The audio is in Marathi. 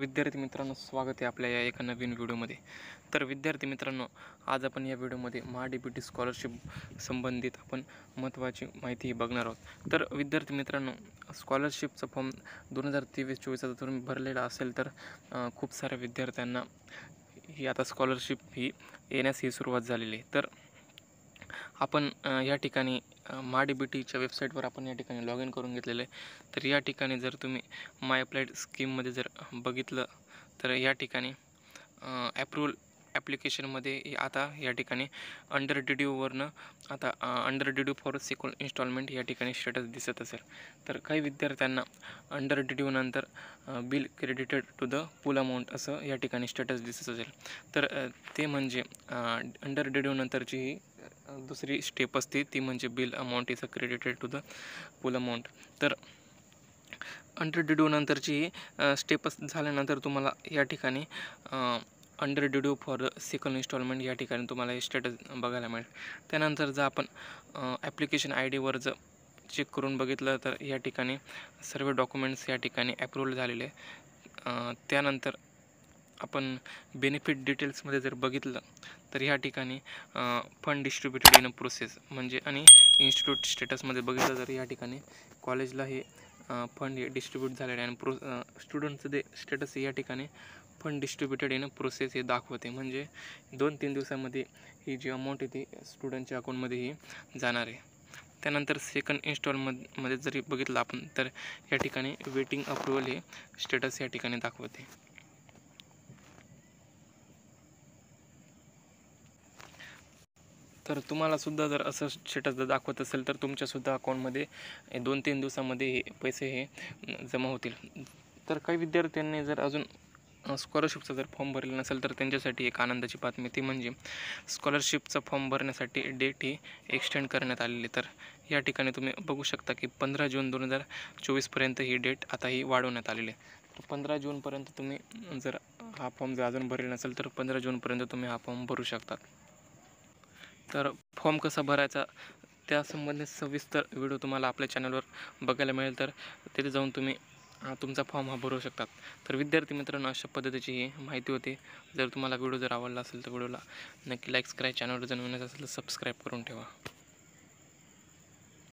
विद्यार्थी मित्रांनो, स्वागत आहे आपल्या या एका नवीन व्हिडिओमध्ये. तर विद्यार्थी मित्रांनो, आज आपण या व्हिडिओमध्ये MHA-DBT स्कॉलरशिप संबंधित आपण महत्त्वाची माहिती बघणार आहोत. तर विद्यार्थी मित्रांनो, स्कॉलरशिपचा फॉर्म 2023-24 तुम्ही भरलेला असेल तर खूप साऱ्या विद्यार्थ्यांना ही आता स्कॉलरशिप ही येण्यास ही सुरुवात झालेली आहे. तर आपण या ठिकाणी MHA-DBTच्या वेबसाईटवर आपण या ठिकाणी लॉग इन करून घेतलेलं आहे. तर या ठिकाणी जर तुम्ही माय अप्लाइड स्कीममध्ये जर बघितलं तर या ठिकाणी ॲप्रूव्हल ॲप्लिकेशनमध्ये आता या ठिकाणी अंडर डिड्यूवरनं आता अंडर डिड्यू फॉर सेकंड इन्स्टॉलमेंट या ठिकाणी स्टेटस दिसत असेल. तर काही विद्यार्थ्यांना अंडर डिड्यूनंतर bill credited to the full amount असं या ठिकाणी स्टेटस दिसत असेल. तर ते म्हणजे अंडर डिड्यूनंतरची ही दुसरी स्टेप असते, ती म्हणजे bill amount is credited to the full amount. तर अंडर डिड्यू नंतरची स्टेपस झाल्यानंतर तुम्हाला या ठिकाणी अंडर डिड्यू फॉर सेकंड इन्स्टॉलमेंट या ठिकाणी तुम्हाला हे स्टेटस बघायला मिळेल. त्यानंतर जर आपण ॲप्लिकेशन आय डीवर जर चेक करून बघितलं तर या ठिकाणी सर्व डॉक्युमेंट्स या ठिकाणी अप्रूव्हल झालेले आहे. त्यानंतर आपण बेनिफिट डिटेल्समध्ये जर बघितलं तर या ठिकाणी fund distributed in a process म्हणजे आणि इन्स्टिट्यूट स्टेटसमध्ये बघितलं तर या ठिकाणी कॉलेजला हे फंड हे डिस्ट्रीब्यूट झालेलं आहे आणि स्टुडंटचं जे स्टेटस या ठिकाणी fund distributed in a process हे दाखवते. म्हणजे 2-3 दिवसामध्ये ही जी अमाऊंट आहे ती स्टुडंटच्या अकाउंटमध्ये ही जाणार आहे. त्यानंतर सेकंड इन्स्टॉलमेंटमध्ये जरी बघितलं आपण तर या ठिकाणी वेटिंग अप्रूव्हल हे स्टेटस या ठिकाणी दाखवते. तर तुम्हालासुद्धा जर असं स्टेटस जर दाखवत असेल तर तुमच्यासुद्धा अकाउंटमध्ये 2-3 दिवसामध्ये हे पैसे हे जमा होतील. तर काही विद्यार्थ्यांनी जर अजून स्कॉलरशिपचा जर फॉर्म भरलेला नसेल तर त्यांच्यासाठी एक आनंदाची बातमी, ती म्हणजे स्कॉलरशिपचा फॉर्म भरण्यासाठी डेट ही एक्सटेंड करण्यात आलेली. तर या ठिकाणी तुम्ही बघू शकता की 15 जून 2024पर्यंत ही डेट आता ही वाढवण्यात आलेली आहे. तर 15 जूनपर्यंत तुम्ही जर हा फॉर्म जर अजून भरलेला नसेल तर 15 जूनपर्यंत तुम्ही हा फॉर्म भरू शकतात. तर फॉर्म कसा भरायचा त्यासंबंधित सविस्तर व्हिडिओ तुम्हाला आपल्या चॅनलवर बघायला मिळेल. तर तिथे जाऊन तुम्ही तुमचा फॉर्म हा भरू शकतात. तर विद्यार्थी मित्रांनो, अशा पद्धतीची ही माहिती होती. जर तुम्हाला व्हिडिओ जर आवडला असेल तर व्हिडिओला नक्की लाईक करा. चॅनलवर जर नवीन असेल तर सबस्क्राईब करून ठेवा.